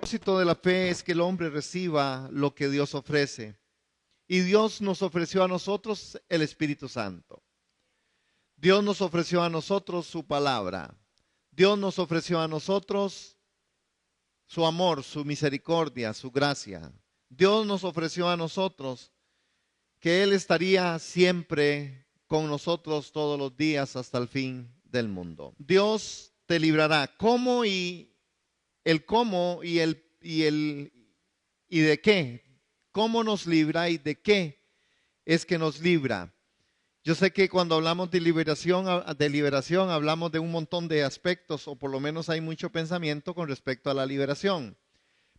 propósito de la fe es que el hombre reciba lo que Dios ofrece. Y Dios nos ofreció a nosotros el Espíritu Santo. Dios nos ofreció a nosotros su palabra. Dios nos ofreció a nosotros su amor, su misericordia, su gracia. Dios nos ofreció a nosotros que Él estaría siempre con nosotros todos los días hasta el fin del mundo. Dios te librará. ¿Cómo y de qué? ¿Cómo nos libra y de qué es que nos libra? Yo sé que cuando hablamos de liberación hablamos de un montón de aspectos, o por lo menos hay mucho pensamiento con respecto a la liberación.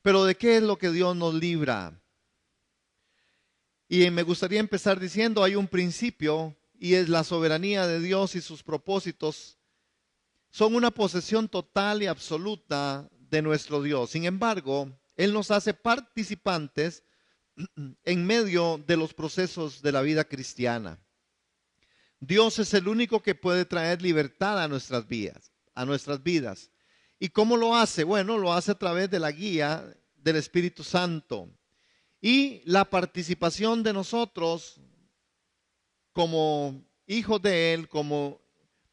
Pero ¿de qué es lo que Dios nos libra? Y me gustaría empezar diciendo, hay un principio y es la soberanía de Dios y sus propósitos son una posesión total y absoluta de nuestro Dios. Sin embargo, Él nos hace participantes en medio de los procesos de la vida cristiana. Dios es el único que puede traer libertad a nuestras vidas. ¿Y cómo lo hace? Bueno, lo hace a través de la guía del Espíritu Santo y la participación de nosotros como hijos de Él, como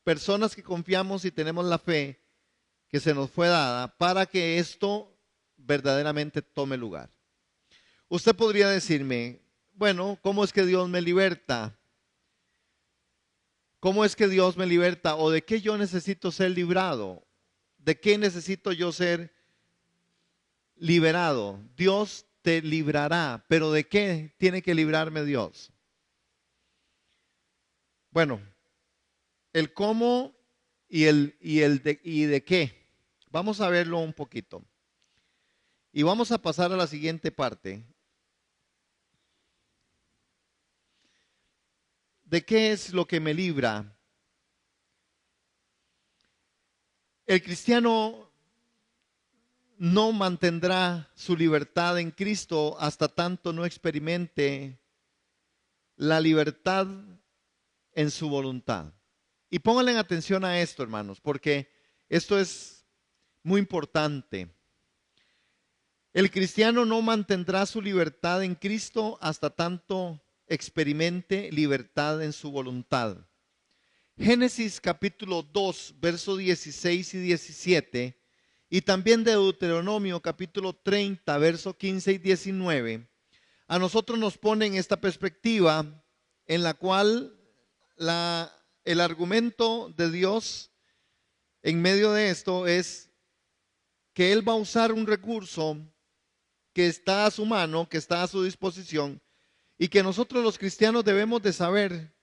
personas que confiamos y tenemos la fe que se nos fue dada para que esto verdaderamente tome lugar. Usted podría decirme, bueno, ¿cómo es que Dios me liberta? ¿Cómo es que Dios me liberta? ¿O de qué yo necesito ser librado? ¿De qué necesito yo ser liberado? Dios te librará, pero ¿de qué tiene que librarme Dios? Bueno, el cómo y de qué. Vamos a verlo un poquito. Y vamos a pasar a la siguiente parte. ¿De qué es lo que me libra? El cristiano no mantendrá su libertad en Cristo hasta tanto no experimente la libertad en su voluntad. Y pónganle atención a esto, hermanos, porque esto es muy importante. El cristiano no mantendrá su libertad en Cristo hasta tanto experimente libertad en su voluntad. Génesis capítulo 2, versos 16 y 17, y también de Deuteronomio capítulo 30, versos 15 y 19, a nosotros nos ponen esta perspectiva en la cual el argumento de Dios en medio de esto es que Él va a usar un recurso que está a su mano, que está a su disposición, y que nosotros los cristianos debemos de saber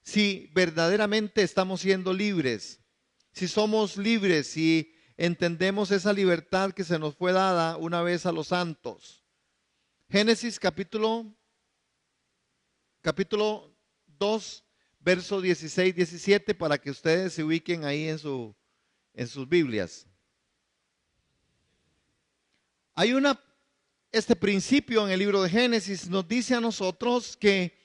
si verdaderamente estamos siendo libres, si somos libres, si entendemos esa libertad que se nos fue dada una vez a los santos. Génesis capítulo 2, verso 16, 17, para que ustedes se ubiquen ahí en sus Biblias. Hay este principio en el libro de Génesis nos dice a nosotros que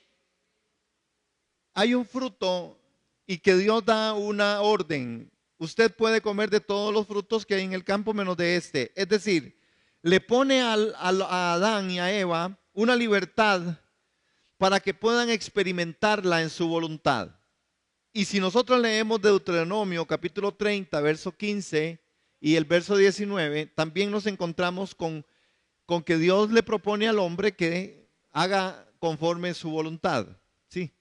hay un fruto y que Dios da una orden. Usted puede comer de todos los frutos que hay en el campo menos de este. Es decir, le pone a Adán y a Eva una libertad para que puedan experimentarla en su voluntad. Y si nosotros leemos Deuteronomio capítulo 30, verso 15 y el verso 19, también nos encontramos con que Dios le propone al hombre que haga conforme su voluntad. Sí.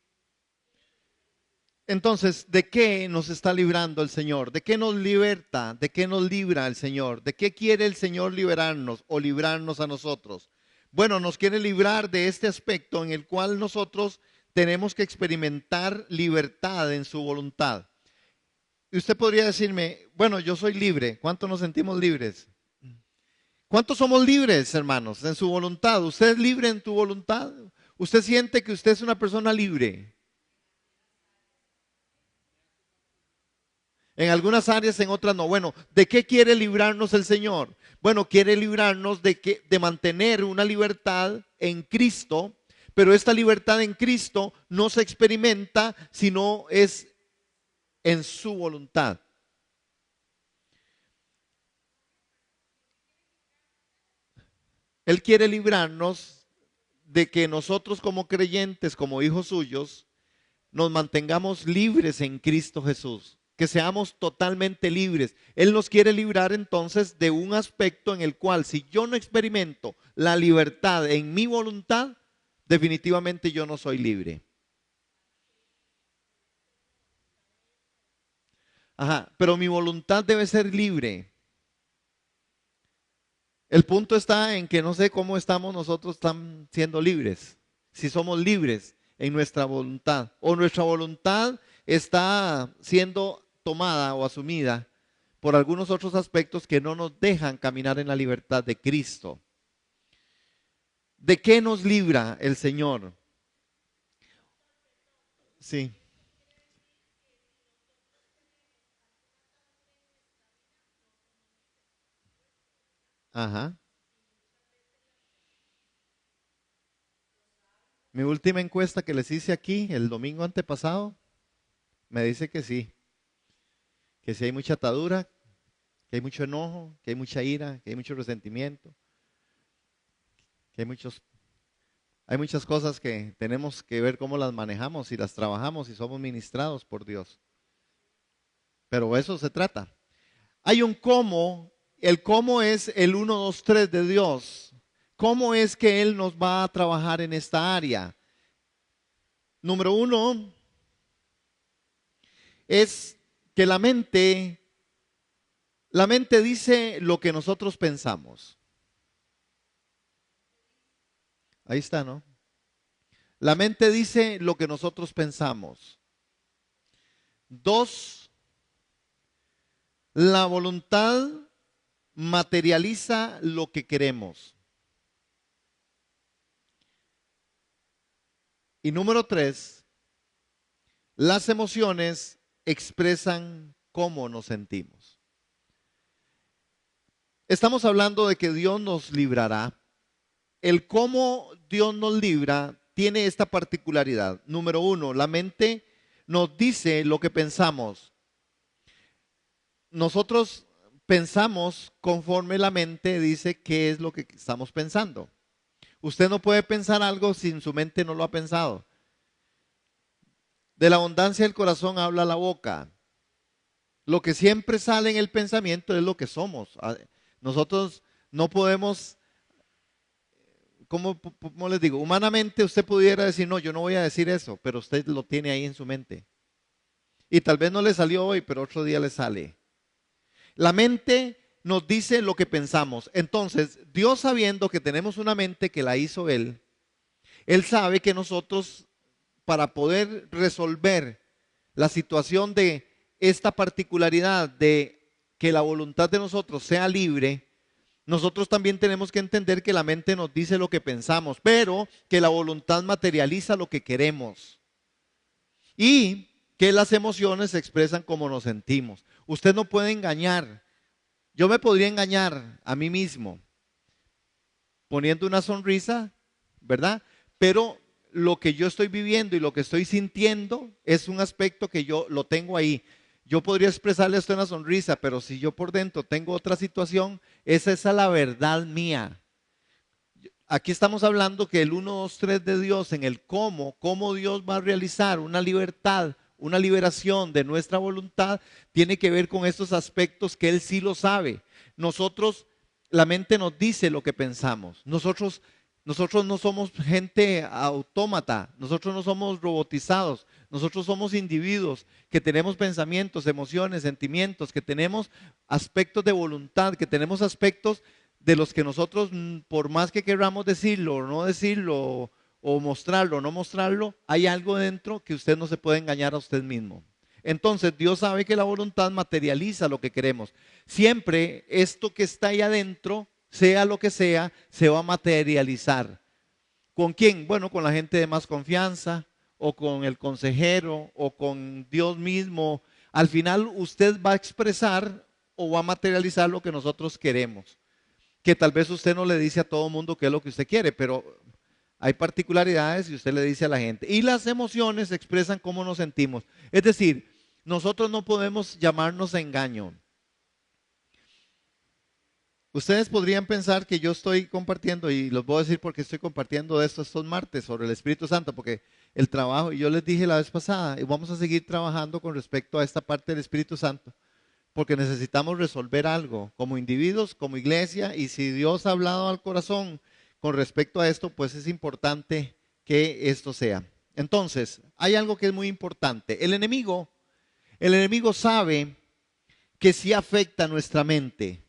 Entonces, ¿de qué nos está librando el Señor? ¿De qué nos liberta? ¿De qué nos libra el Señor? ¿De qué quiere el Señor liberarnos o librarnos a nosotros? Bueno, nos quiere librar de este aspecto en el cual nosotros tenemos que experimentar libertad en su voluntad. Y usted podría decirme, bueno, yo soy libre. ¿Cuántos nos sentimos libres? ¿Cuántos somos libres, hermanos, en su voluntad? ¿Usted es libre en tu voluntad? ¿Usted siente que usted es una persona libre? En algunas áreas, en otras no. Bueno, ¿de qué quiere librarnos el Señor? Bueno, quiere librarnos de mantener una libertad en Cristo, pero esta libertad en Cristo no se experimenta si no es en su voluntad. Él quiere librarnos de que nosotros como creyentes, como hijos suyos, nos mantengamos libres en Cristo Jesús, que seamos totalmente libres. Él nos quiere librar entonces de un aspecto en el cual si yo no experimento la libertad en mi voluntad, definitivamente yo no soy libre. Ajá, pero mi voluntad debe ser libre. El punto está en que no sé cómo estamos nosotros siendo libres. Si somos libres en nuestra voluntad o nuestra voluntad está siendo tomada o asumida por algunos otros aspectos que no nos dejan caminar en la libertad de Cristo. ¿De qué nos libra el Señor? Sí. Ajá. Mi última encuesta que les hice aquí el domingo antepasado me dice que sí hay mucha atadura, que hay mucho enojo, que hay mucha ira, que hay mucho resentimiento, que hay muchas cosas que tenemos que ver cómo las manejamos y las trabajamos y somos ministrados por Dios. Pero eso se trata. Hay un cómo, el cómo es el uno 2 3 de Dios. ¿Cómo es que Él nos va a trabajar en esta área? Número uno es que la mente dice lo que nosotros pensamos. Ahí está, ¿no? La mente dice lo que nosotros pensamos. Dos, la voluntad materializa lo que queremos. Y número tres, las emociones expresan cómo nos sentimos. Estamos hablando de que Dios nos librará. El cómo Dios nos libra tiene esta particularidad. Número uno, la mente nos dice lo que pensamos. Nosotros pensamos conforme la mente dice qué es lo que estamos pensando. Usted no puede pensar algo si su mente no lo ha pensado. De la abundancia del corazón habla la boca. Lo que siempre sale en el pensamiento es lo que somos. Nosotros no podemos, ¿cómo les digo? Humanamente usted pudiera decir, no, yo no voy a decir eso, pero usted lo tiene ahí en su mente. Y tal vez no le salió hoy, pero otro día le sale. La mente nos dice lo que pensamos. Entonces, Dios sabiendo que tenemos una mente que la hizo Él sabe que nosotros, para poder resolver la situación de esta particularidad de que la voluntad de nosotros sea libre, nosotros también tenemos que entender que la mente nos dice lo que pensamos, pero que la voluntad materializa lo que queremos y que las emociones se expresan como nos sentimos. Usted no puede engañar. Yo me podría engañar a mí mismo poniendo una sonrisa, ¿verdad? Pero lo que yo estoy viviendo y lo que estoy sintiendo es un aspecto que yo lo tengo ahí. Yo podría expresarle esto en una sonrisa, pero si yo por dentro tengo otra situación, esa es la verdad mía. Aquí estamos hablando que el uno 2 3 de Dios en el cómo Dios va a realizar una libertad, una liberación de nuestra voluntad, tiene que ver con estos aspectos que Él sí lo sabe. Nosotros, la mente nos dice lo que pensamos. Nosotros no somos gente autómata, nosotros no somos robotizados, nosotros somos individuos que tenemos pensamientos, emociones, sentimientos, que tenemos aspectos de voluntad, que tenemos aspectos de los que nosotros, por más que queramos decirlo o no decirlo, o mostrarlo o no mostrarlo, hay algo dentro que usted no se puede engañar a usted mismo. Entonces Dios sabe que la voluntad materializa lo que queremos. Siempre esto que está ahí adentro, sea lo que sea, se va a materializar. ¿Con quién? Bueno, con la gente de más confianza, o con el consejero, o con Dios mismo. Al final usted va a expresar o va a materializar lo que nosotros queremos. Que tal vez usted no le dice a todo el mundo qué es lo que usted quiere, pero hay particularidades y usted le dice a la gente. Y las emociones expresan cómo nos sentimos. Es decir, nosotros no podemos llamarnos a engaño. Ustedes podrían pensar que yo estoy compartiendo, y los voy a decir porque estoy compartiendo de estos martes sobre el Espíritu Santo, porque el trabajo, y yo les dije la vez pasada, y vamos a seguir trabajando con respecto a esta parte del Espíritu Santo, porque necesitamos resolver algo como individuos, como iglesia, y si Dios ha hablado al corazón con respecto a esto, pues es importante que esto sea. Entonces, hay algo que es muy importante. El enemigo sabe que sí afecta a nuestra mente.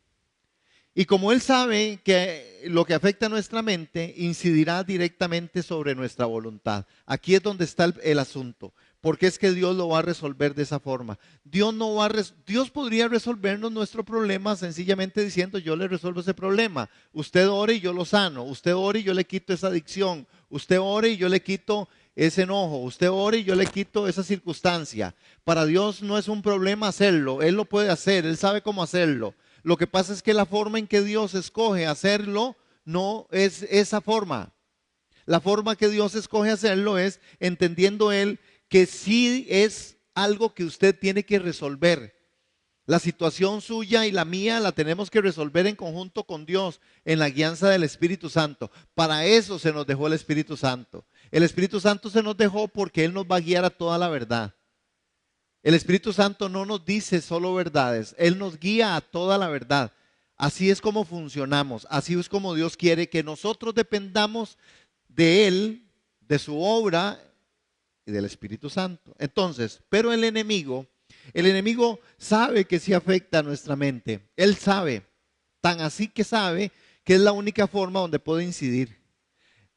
Y como Él sabe que lo que afecta a nuestra mente incidirá directamente sobre nuestra voluntad. Aquí es donde está el asunto. Porque es que Dios lo va a resolver de esa forma. Dios podría resolvernos nuestro problema sencillamente diciendo: yo le resuelvo ese problema. Usted ore y yo lo sano. Usted ore y yo le quito esa adicción. Usted ore y yo le quito ese enojo. Usted ore y yo le quito esa circunstancia. Para Dios no es un problema hacerlo. Él lo puede hacer. Él sabe cómo hacerlo. Lo que pasa es que la forma en que Dios escoge hacerlo no es esa forma. La forma que Dios escoge hacerlo es entendiendo Él que sí es algo que usted tiene que resolver. La situación suya y la mía la tenemos que resolver en conjunto con Dios, en la guianza del Espíritu Santo. Para eso se nos dejó el Espíritu Santo. El Espíritu Santo se nos dejó porque Él nos va a guiar a toda la verdad. El Espíritu Santo no nos dice solo verdades, Él nos guía a toda la verdad. Así es como funcionamos, así es como Dios quiere que nosotros dependamos de Él, de su obra y del Espíritu Santo. Entonces, pero el enemigo sabe que sí afecta a nuestra mente. Él sabe, tan así que sabe que es la única forma donde puede incidir.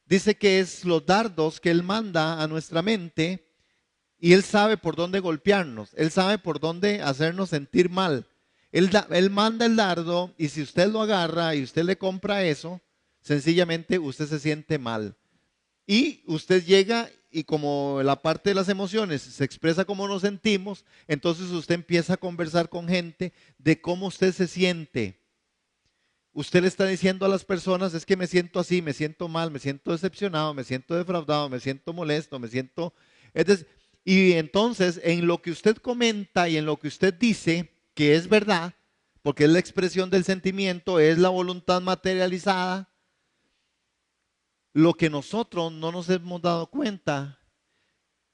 Dice que es los dardos que Él manda a nuestra mente. Y Él sabe por dónde golpearnos, Él sabe por dónde hacernos sentir mal. Él manda el dardo y si usted lo agarra y usted le compra eso, sencillamente usted se siente mal. Y usted llega y como la parte de las emociones se expresa como nos sentimos, entonces usted empieza a conversar con gente de cómo usted se siente. Usted le está diciendo a las personas: es que me siento así, me siento mal, me siento decepcionado, me siento defraudado, me siento molesto, me siento... Es decir, y entonces, en lo que usted comenta y en lo que usted dice, que es verdad, porque es la expresión del sentimiento, es la voluntad materializada, lo que nosotros no nos hemos dado cuenta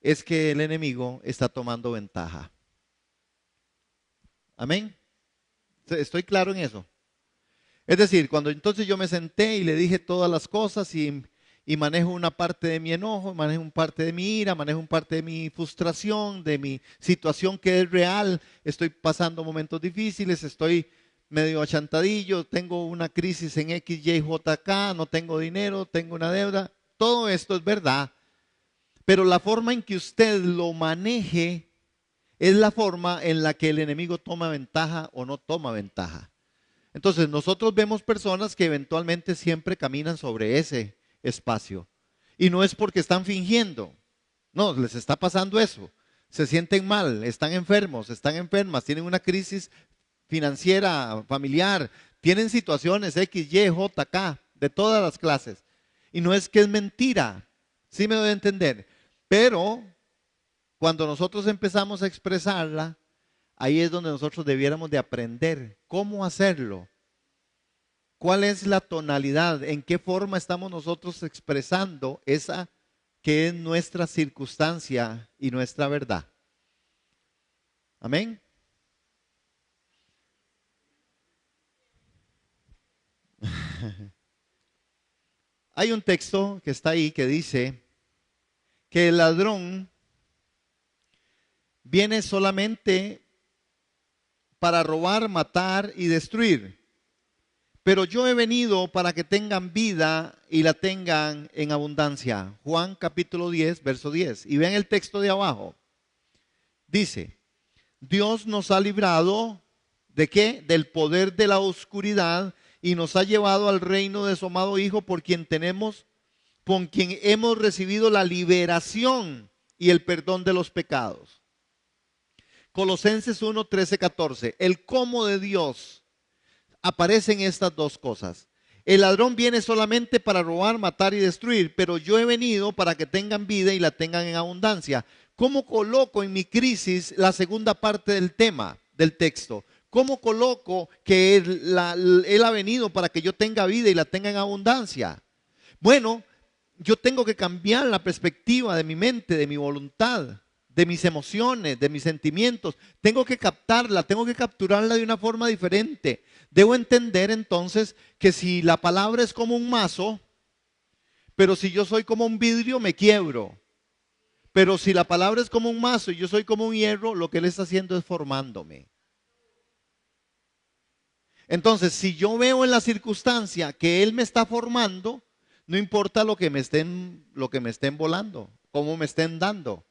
es que el enemigo está tomando ventaja. Amén. ¿Estoy claro en eso? Es decir, cuando entonces yo me senté y le dije todas las cosas y manejo una parte de mi enojo, manejo una parte de mi ira, manejo una parte de mi frustración, de mi situación que es real. Estoy pasando momentos difíciles, estoy medio achantadillo, tengo una crisis en X, Y, J, K, no tengo dinero, tengo una deuda. Todo esto es verdad, pero la forma en que usted lo maneje es la forma en la que el enemigo toma ventaja o no toma ventaja. Entonces nosotros vemos personas que eventualmente siempre caminan sobre ese espacio. Y no es porque están fingiendo. No, les está pasando eso. Se sienten mal, están enfermos, están enfermas, tienen una crisis financiera, familiar, tienen situaciones X, Y, J, K, de todas las clases. Y no es que es mentira, sí me doy a entender. Pero cuando nosotros empezamos a expresarla, ahí es donde nosotros debiéramos de aprender cómo hacerlo. ¿Cuál es la tonalidad? ¿En qué forma estamos nosotros expresando esa que es nuestra circunstancia y nuestra verdad? Amén. Hay un texto que está ahí que dice que el ladrón viene solamente para robar, matar y destruir. Pero yo he venido para que tengan vida y la tengan en abundancia. Juan capítulo 10, verso 10. Y vean el texto de abajo. Dice: Dios nos ha librado ¿de qué? Del poder de la oscuridad y nos ha llevado al reino de su amado Hijo, por quien hemos recibido la liberación y el perdón de los pecados. Colosenses 1, 13, 14. El cómo de Dios aparecen estas dos cosas. El ladrón viene solamente para robar, matar y destruir, pero yo he venido para que tengan vida y la tengan en abundancia. ¿Cómo coloco en mi crisis la segunda parte del tema, del texto? ¿Cómo coloco que Él ha venido para que yo tenga vida y la tenga en abundancia? Bueno, yo tengo que cambiar la perspectiva de mi mente, de mi voluntad, de mis emociones, de mis sentimientos. Tengo que captarla, tengo que capturarla de una forma diferente. Debo entender entonces que si la palabra es como un mazo, pero si yo soy como un vidrio, me quiebro. Pero si la palabra es como un mazo y yo soy como un hierro, lo que Él está haciendo es formándome. Entonces, si yo veo en la circunstancia que Él me está formando, no importa lo que me estén volando, cómo me estén dando,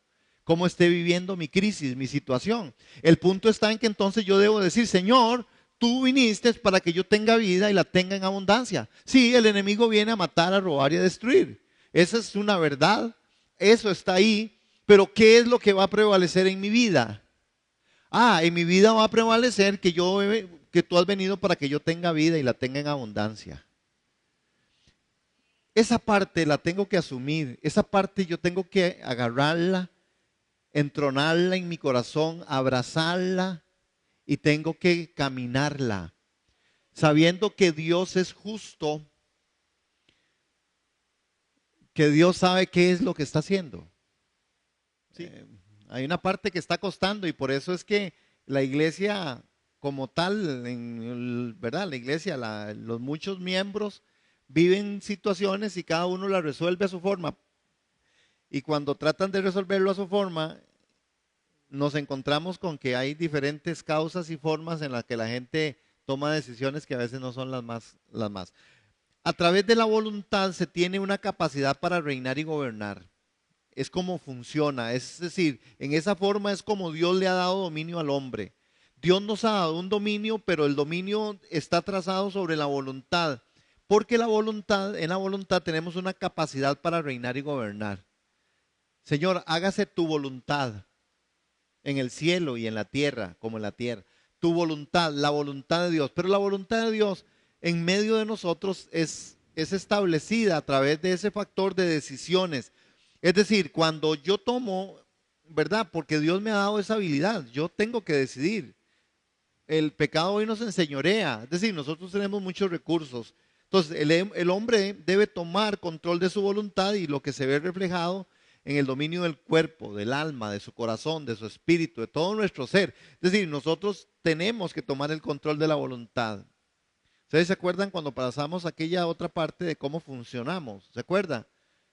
cómo esté viviendo mi crisis, mi situación. El punto está en que entonces yo debo decir, Señor, tú viniste para que yo tenga vida y la tenga en abundancia. Sí, el enemigo viene a matar, a robar y a destruir. Esa es una verdad, eso está ahí, pero ¿qué es lo que va a prevalecer en mi vida? En mi vida va a prevalecer que tú has venido para que yo tenga vida y la tenga en abundancia. Esa parte la tengo que asumir, esa parte yo tengo que agarrarla, entronarla en mi corazón, abrazarla y tengo que caminarla, sabiendo que Dios es justo, que Dios sabe qué es lo que está haciendo. Sí. Hay una parte que está costando y por eso es que la iglesia como tal, ¿verdad? La iglesia, los muchos miembros viven situaciones y cada uno la resuelve a su forma. Y cuando tratan de resolverlo a su forma, nos encontramos con que hay diferentes causas y formas en las que la gente toma decisiones que a veces no son las más. A través de la voluntad se tiene una capacidad para reinar y gobernar. Es como funciona, es decir, en esa forma es como Dios le ha dado dominio al hombre. Dios nos ha dado un dominio, pero el dominio está trazado sobre la voluntad, porque en la voluntad tenemos una capacidad para reinar y gobernar. Señor, hágase tu voluntad en el cielo y en la tierra, como en la tierra. Tu voluntad, la voluntad de Dios. Pero la voluntad de Dios en medio de nosotros es establecida a través de ese factor de decisiones. Es decir, cuando yo tomo, ¿verdad? Porque Dios me ha dado esa habilidad, yo tengo que decidir. El pecado hoy nos enseñorea, es decir, nosotros tenemos muchos recursos. Entonces, el hombre debe tomar control de su voluntad y lo que se ve reflejado en el dominio del cuerpo, del alma, de su corazón, de su espíritu, de todo nuestro ser. Es decir, nosotros tenemos que tomar el control de la voluntad. ¿Ustedes se acuerdan cuando pasamos aquella otra parte de cómo funcionamos? ¿Se acuerdan?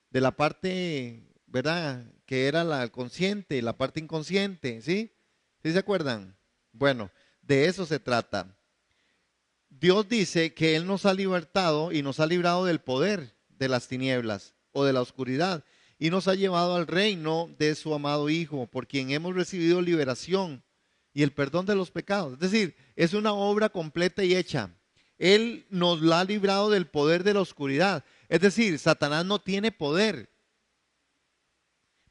De la parte, ¿verdad? Que era la consciente, la parte inconsciente, ¿sí? ¿Sí se acuerdan? Bueno, de eso se trata. Dios dice que Él nos ha libertado y nos ha librado del poder de las tinieblas o de la oscuridad y nos ha llevado al reino de su amado Hijo, por quien hemos recibido liberación y el perdón de los pecados. Es decir, es una obra completa y hecha. Él nos la ha librado del poder de la oscuridad. Es decir, Satanás no tiene poder.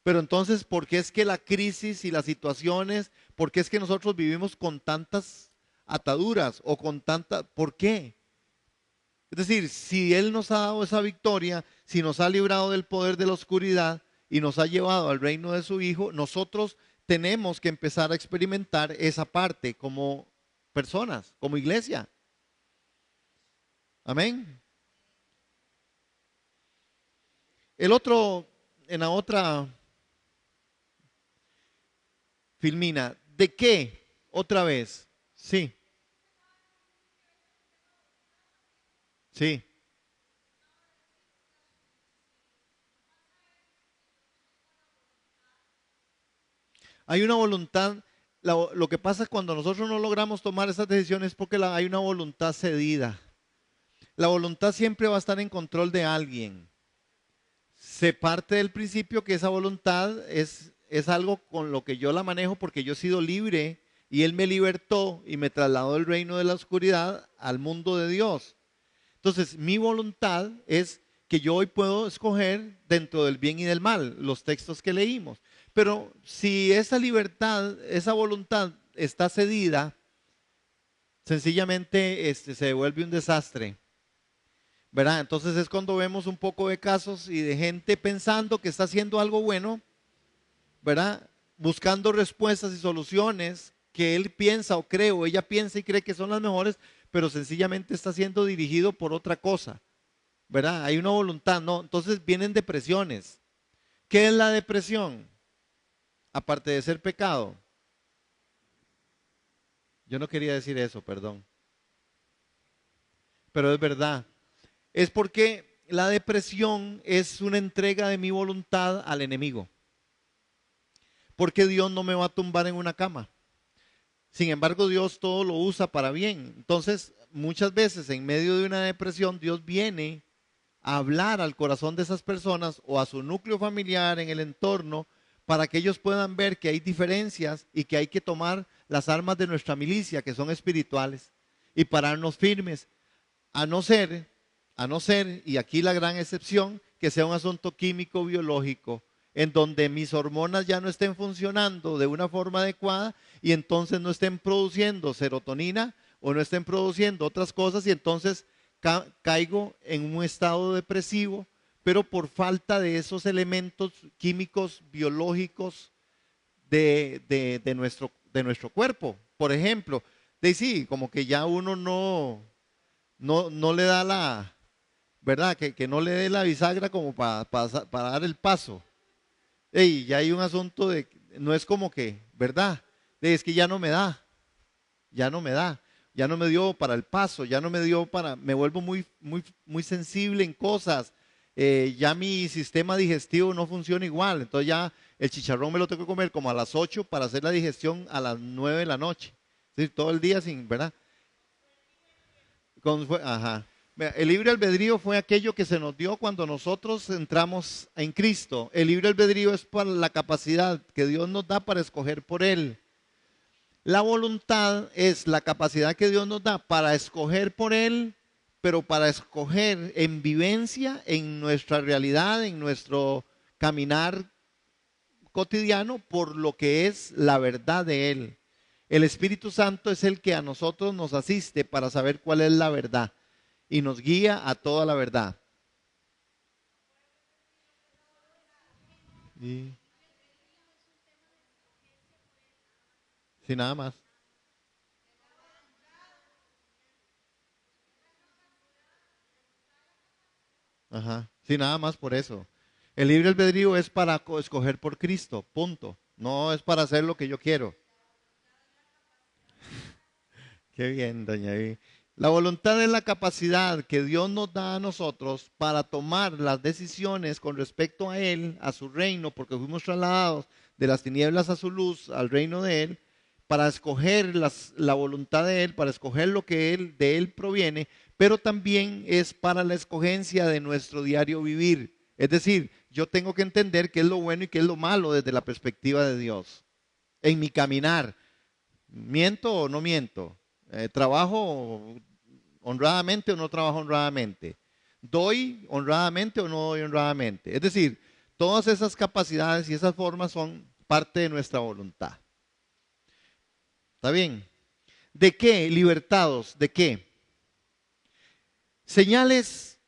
Pero entonces, ¿por qué es que la crisis y las situaciones, por qué es que nosotros vivimos con tantas ataduras o con ¿por qué? Es decir, si Él nos ha dado esa victoria, si nos ha librado del poder de la oscuridad y nos ha llevado al reino de su Hijo, nosotros tenemos que empezar a experimentar esa parte como personas, como iglesia. Amén. En la otra Filmina, ¿de qué? Otra vez. Sí, sí. Hay una voluntad. Lo que pasa es cuando nosotros no logramos tomar esas decisiones es porque hay una voluntad cedida. La voluntad siempre va a estar en control de alguien. Se parte del principio que esa voluntad es algo con lo que yo la manejo porque yo he sido libre y Él me libertó y me trasladó del reino de la oscuridad al mundo de Dios. Entonces, mi voluntad es que yo hoy puedo escoger dentro del bien y del mal, los textos que leímos. Pero si esa libertad, esa voluntad está cedida, sencillamente se vuelve un desastre. ¿Verdad? Entonces es cuando vemos un poco de casos y de gente pensando que está haciendo algo bueno, ¿verdad? Buscando respuestas y soluciones que él piensa o cree o ella piensa y cree que son las mejores, pero sencillamente está siendo dirigido por otra cosa, ¿verdad? Hay una voluntad, ¿no? Entonces vienen depresiones. ¿Qué es la depresión? Aparte de ser pecado. Yo no quería decir eso, perdón. Pero es verdad. Es porque la depresión es una entrega de mi voluntad al enemigo. Porque Dios no me va a tumbar en una cama. Sin embargo, Dios todo lo usa para bien. Entonces, muchas veces en medio de una depresión, Dios viene a hablar al corazón de esas personas o a su núcleo familiar en el entorno para que ellos puedan ver que hay diferencias y que hay que tomar las armas de nuestra milicia, que son espirituales, y pararnos firmes, a no ser, y aquí la gran excepción, que sea un asunto químico biológico, en donde mis hormonas ya no estén funcionando de una forma adecuada y entonces no estén produciendo serotonina o no estén produciendo otras cosas y entonces caigo en un estado depresivo, pero por falta de esos elementos químicos biológicos de nuestro cuerpo. Por ejemplo, de sí, como que ya uno no le da la, ¿verdad? Que no le dé la bisagra como para dar el paso. Y ya hay un asunto de, no es como que, ¿verdad? Es que ya no me da, ya no me da, ya no me dio para el paso, ya no me dio para, me vuelvo muy sensible en cosas, ya mi sistema digestivo no funciona igual, entonces ya el chicharrón me lo tengo que comer como a las 8 para hacer la digestión a las 9 de la noche, es decir, todo el día sin, ¿verdad? Ajá. El libre albedrío fue aquello que se nos dio cuando nosotros entramos en Cristo. El libre albedrío es para la capacidad que Dios nos da para escoger por Él. La voluntad es la capacidad que Dios nos da para escoger por Él, pero para escoger en vivencia, en nuestra realidad, en nuestro caminar cotidiano, por lo que es la verdad de Él. El Espíritu Santo es el que a nosotros nos asiste para saber cuál es la verdad y nos guía a toda la verdad. Y, sin nada más. Ajá. Sin nada más por eso. El libre albedrío es para escoger por Cristo, punto. No es para hacer lo que yo quiero. Qué bien, doña Vi. La voluntad es la capacidad que Dios nos da a nosotros para tomar las decisiones con respecto a Él, a su reino, porque fuimos trasladados de las tinieblas a su luz, al reino de Él, para escoger la voluntad de Él, para escoger lo que de Él proviene, pero también es para la escogencia de nuestro diario vivir. Es decir, yo tengo que entender qué es lo bueno y qué es lo malo desde la perspectiva de Dios. En mi caminar, ¿miento o no miento? ¿Trabajo honradamente o no trabajo honradamente? ¿Doy honradamente o no doy honradamente? Es decir, todas esas capacidades y esas formas son parte de nuestra voluntad. ¿Está bien? ¿De qué? Libertados. ¿De qué? Señales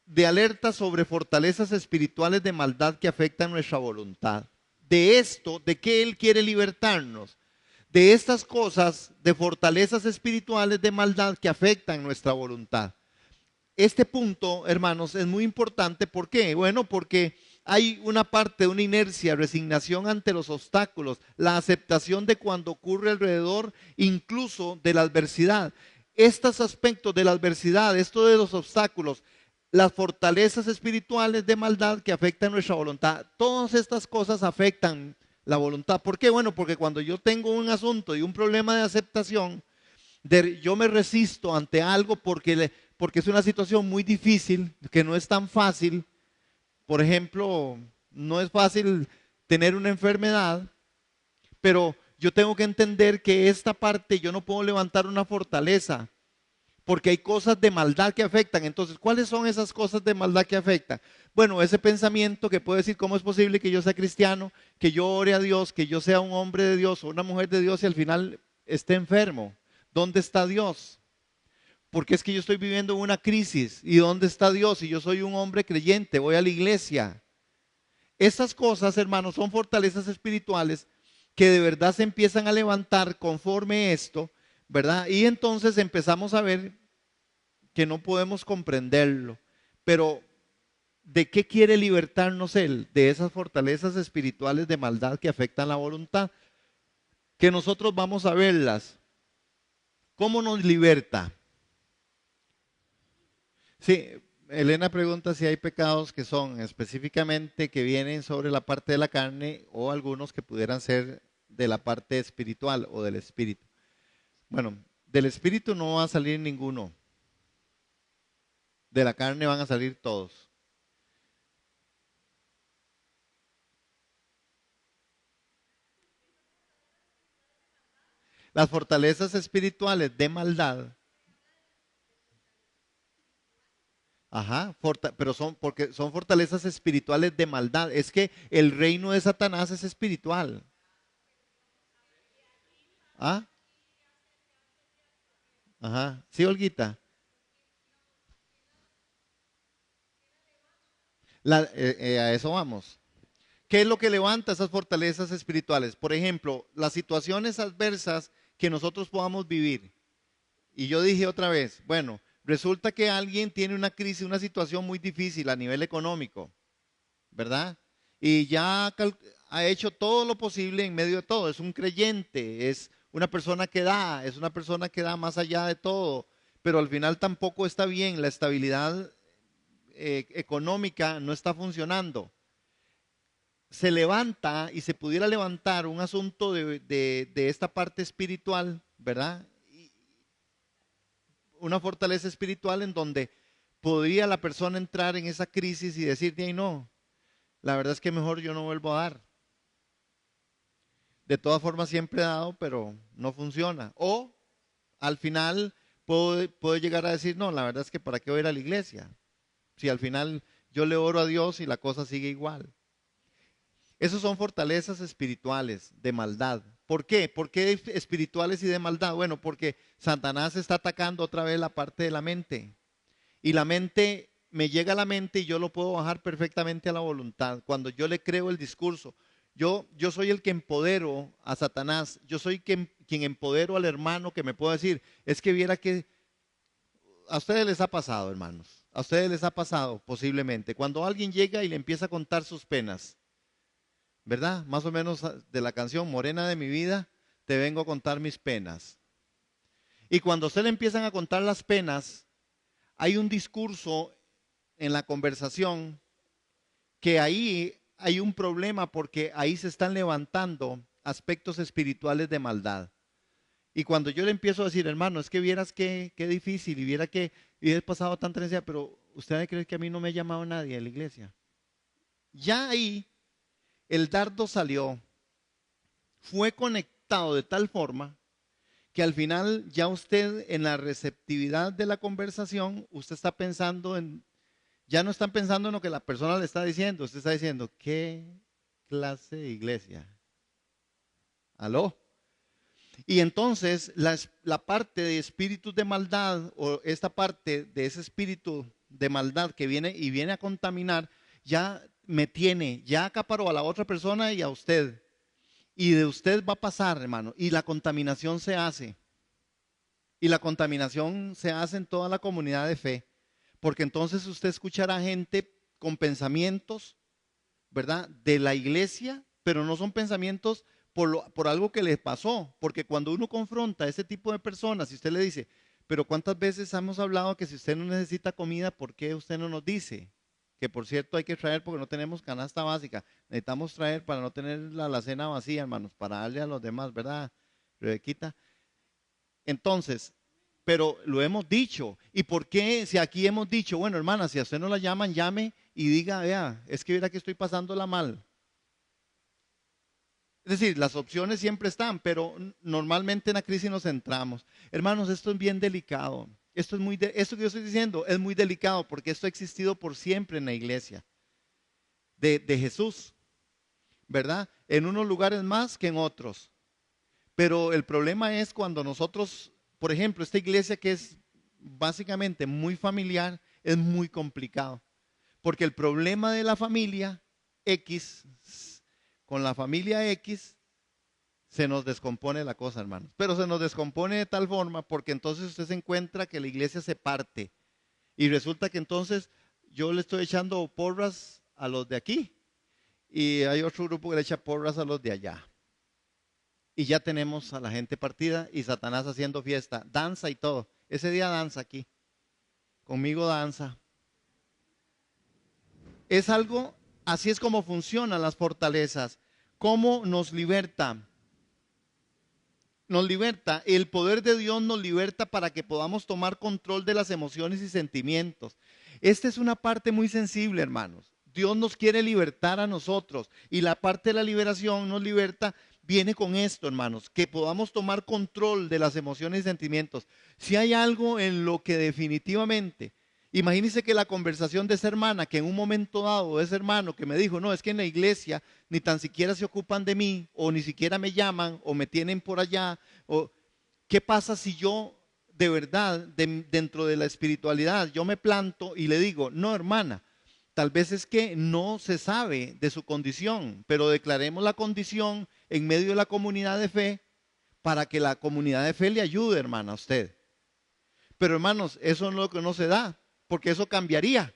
de alerta sobre fortalezas espirituales de maldad que afectan nuestra voluntad. De esto, ¿de qué Él quiere libertarnos? De estas cosas, de fortalezas espirituales de maldad que afectan nuestra voluntad. Este punto, hermanos, es muy importante. ¿Por qué? Bueno, porque hay una parte de una inercia, resignación ante los obstáculos, la aceptación de cuando ocurre alrededor, incluso de la adversidad. Estos aspectos de la adversidad, esto de los obstáculos, las fortalezas espirituales de maldad que afectan nuestra voluntad, todas estas cosas afectan la voluntad. ¿Por qué? Bueno, porque cuando yo tengo un asunto y un problema de aceptación, yo me resisto ante algo porque es una situación muy difícil, que no es tan fácil. Por ejemplo, no es fácil tener una enfermedad, pero yo tengo que entender que esta parte yo no puedo levantar una fortaleza, porque hay cosas de maldad que afectan. Entonces, ¿cuáles son esas cosas de maldad que afectan? Bueno, ese pensamiento que puede decir, ¿cómo es posible que yo sea cristiano, que yo ore a Dios, que yo sea un hombre de Dios o una mujer de Dios y al final esté enfermo? ¿Dónde está Dios? Porque es que yo estoy viviendo una crisis. ¿Y dónde está Dios? Si yo soy un hombre creyente, voy a la iglesia. Estas cosas, hermanos, son fortalezas espirituales que de verdad se empiezan a levantar conforme esto, ¿verdad? Y entonces empezamos a ver que no podemos comprenderlo, pero ¿de qué quiere libertarnos Él? De esas fortalezas espirituales de maldad que afectan la voluntad, que nosotros vamos a verlas. ¿Cómo nos liberta? Sí, Elena pregunta si hay pecados que son específicamente que vienen sobre la parte de la carne o algunos que pudieran ser de la parte espiritual o del espíritu. Bueno, del espíritu no va a salir ninguno, de la carne van a salir todos. Las fortalezas espirituales de maldad, ajá, pero son porque son fortalezas espirituales de maldad. Es que el reino de Satanás es espiritual. ¿Ah? Ajá. Sí, Olguita. A eso vamos. ¿Qué es lo que levanta esas fortalezas espirituales? Por ejemplo, las situaciones adversas que nosotros podamos vivir. Y yo dije otra vez, bueno, resulta que alguien tiene una crisis, una situación muy difícil a nivel económico, ¿verdad? Y ya ha hecho todo lo posible en medio de todo. Es un creyente, es una persona que da, es una persona que da más allá de todo, pero al final tampoco está bien, la estabilidad económica no está funcionando. Se levanta y se pudiera levantar un asunto de esta parte espiritual, ¿verdad? Una fortaleza espiritual en donde podría la persona entrar en esa crisis y decir, ay no, la verdad es que mejor yo no vuelvo a dar. De todas formas siempre he dado, pero no funciona. O al final puedo llegar a decir, no, la verdad es que para qué voy a ir a la iglesia. Si al final yo le oro a Dios y la cosa sigue igual. Esos son fortalezas espirituales de maldad. ¿Por qué? ¿Por qué espirituales y de maldad? Bueno, porque Satanás está atacando otra vez la parte de la mente. Y la mente me llega a la mente y yo lo puedo bajar perfectamente a la voluntad. Cuando yo le creo el discurso, yo soy el que empodero a Satanás. Yo soy quien empodero al hermano que me puede decir, es que viera que a ustedes les ha pasado, hermanos. A ustedes les ha pasado posiblemente. Cuando alguien llega y le empieza a contar sus penas, ¿verdad? Más o menos de la canción Morena de mi vida, te vengo a contar mis penas. Y cuando a usted le empiezan a contar las penas, hay un discurso en la conversación que ahí hay un problema porque ahí se están levantando aspectos espirituales de maldad. Y cuando yo le empiezo a decir, hermano, es que vieras qué difícil y viera que y he pasado tanta necesidad, pero usted debe creer que a mí no me ha llamado nadie de la iglesia. Ya ahí el dardo salió, fue conectado de tal forma que al final ya usted en la receptividad de la conversación, usted está pensando en, ya no están pensando en lo que la persona le está diciendo, usted está diciendo, ¿qué clase de iglesia? ¿Aló? Y entonces la parte de espíritus de maldad o esta parte de ese espíritu de maldad que viene y viene a contaminar, ya me tiene, ya acaparó a la otra persona y a usted. Y de usted va a pasar, hermano, y la contaminación se hace. Y la contaminación se hace en toda la comunidad de fe. Porque entonces usted escuchará gente con pensamientos, ¿verdad? De la iglesia, pero no son pensamientos por algo que les pasó. Porque cuando uno confronta a ese tipo de personas y usted le dice, pero ¿cuántas veces hemos hablado que si usted no necesita comida, ¿por qué usted no nos dice? Que por cierto hay que traer porque no tenemos canasta básica. Necesitamos traer para no tener la alacena vacía, hermanos, para darle a los demás, ¿verdad, Rebequita? Entonces, pero lo hemos dicho. ¿Y por qué si aquí hemos dicho, bueno, hermana, si a usted no la llaman, llame y diga, vea, es que verá que estoy pasándola mal? Es decir, las opciones siempre están, pero normalmente en la crisis nos centramos. Hermanos, esto es bien delicado. Esto que yo estoy diciendo es muy delicado porque esto ha existido por siempre en la iglesia de Jesús, ¿verdad? En unos lugares más que en otros. Pero el problema es cuando nosotros, por ejemplo, esta iglesia que es básicamente muy familiar, es muy complicado. Porque el problema de la familia X, con la familia X, se nos descompone la cosa, hermanos. Pero se nos descompone de tal forma porque entonces usted se encuentra que la iglesia se parte. Y resulta que entonces yo le estoy echando porras a los de aquí y hay otro grupo que le echa porras a los de allá. Y ya tenemos a la gente partida y Satanás haciendo fiesta, danza y todo. Ese día danza aquí. Conmigo danza. Es algo, así es como funcionan las fortalezas. ¿Cómo nos liberta? Nos liberta, el poder de Dios nos liberta para que podamos tomar control de las emociones y sentimientos. Esta es una parte muy sensible, hermanos. Dios nos quiere libertar a nosotros y la parte de la liberación nos liberta, viene con esto, hermanos, que podamos tomar control de las emociones y sentimientos. Si hay algo en lo que definitivamente, imagínense que la conversación de esa hermana, que en un momento dado, de ese hermano que me dijo, no, es que en la iglesia ni tan siquiera se ocupan de mí, o ni siquiera me llaman, o me tienen por allá, o qué pasa si yo de verdad, dentro de la espiritualidad, yo me planto y le digo, no, hermana, tal vez es que no se sabe de su condición, pero declaremos la condición en medio de la comunidad de fe para que la comunidad de fe le ayude, hermana, a usted. Pero hermanos, eso no es lo que no se da, porque eso cambiaría.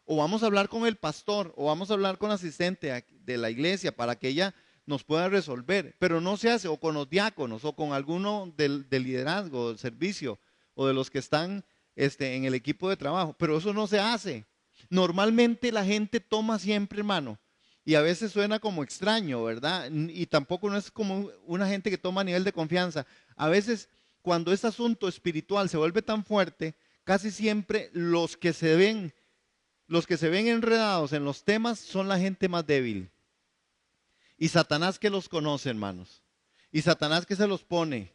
O vamos a hablar con el pastor, o vamos a hablar con la asistente de la iglesia para que ella nos pueda resolver. Pero no se hace, o con los diáconos, o con alguno del liderazgo, del servicio, o de los que están en el equipo de trabajo. Pero eso no se hace. Normalmente la gente toma siempre, hermano, y a veces suena como extraño, ¿verdad? Y tampoco no es como una gente que toma a nivel de confianza. A veces, cuando este asunto espiritual se vuelve tan fuerte, casi siempre los que se ven enredados en los temas son la gente más débil. Y Satanás que los conoce, hermanos. Y Satanás que se los pone.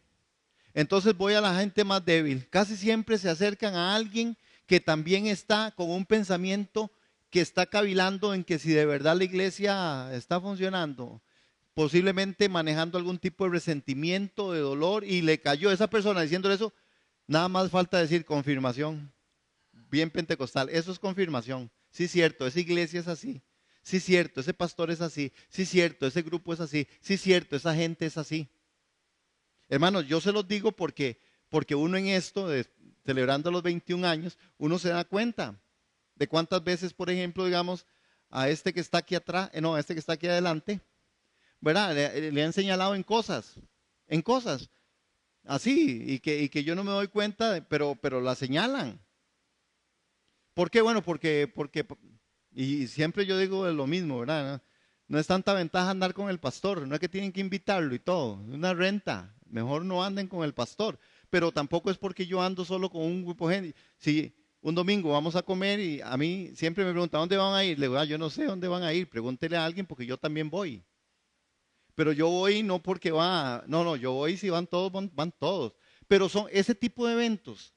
Entonces voy a la gente más débil. Casi siempre se acercan a alguien que también está con un pensamiento que está cavilando en que si de verdad la iglesia está funcionando, posiblemente manejando algún tipo de resentimiento, de dolor, y le cayó esa persona diciendo eso, nada más falta decir confirmación. Bien pentecostal, eso es confirmación. Sí, cierto, esa iglesia es así. Sí, cierto, ese pastor es así. Sí, cierto, ese grupo es así. Sí, cierto, esa gente es así. Hermanos, yo se los digo porque uno en esto, celebrando los 21 años, uno se da cuenta de cuántas veces, por ejemplo, digamos, a este que está aquí atrás, no, a este que está aquí adelante, ¿verdad? Le han señalado en cosas, así, y que yo no me doy cuenta, pero la señalan. ¿Por qué? Bueno, porque, y siempre yo digo lo mismo, ¿verdad? No, no es tanta ventaja andar con el pastor, no es que tienen que invitarlo y todo, es una renta, mejor no anden con el pastor, pero tampoco es porque yo ando solo con un grupo de gente. Si un domingo vamos a comer y a mí siempre me preguntan, ¿dónde van a ir? Le digo, yo no sé dónde van a ir, pregúntele a alguien porque yo también voy. Pero yo voy no porque no, yo voy si van todos, van todos. Pero son ese tipo de eventos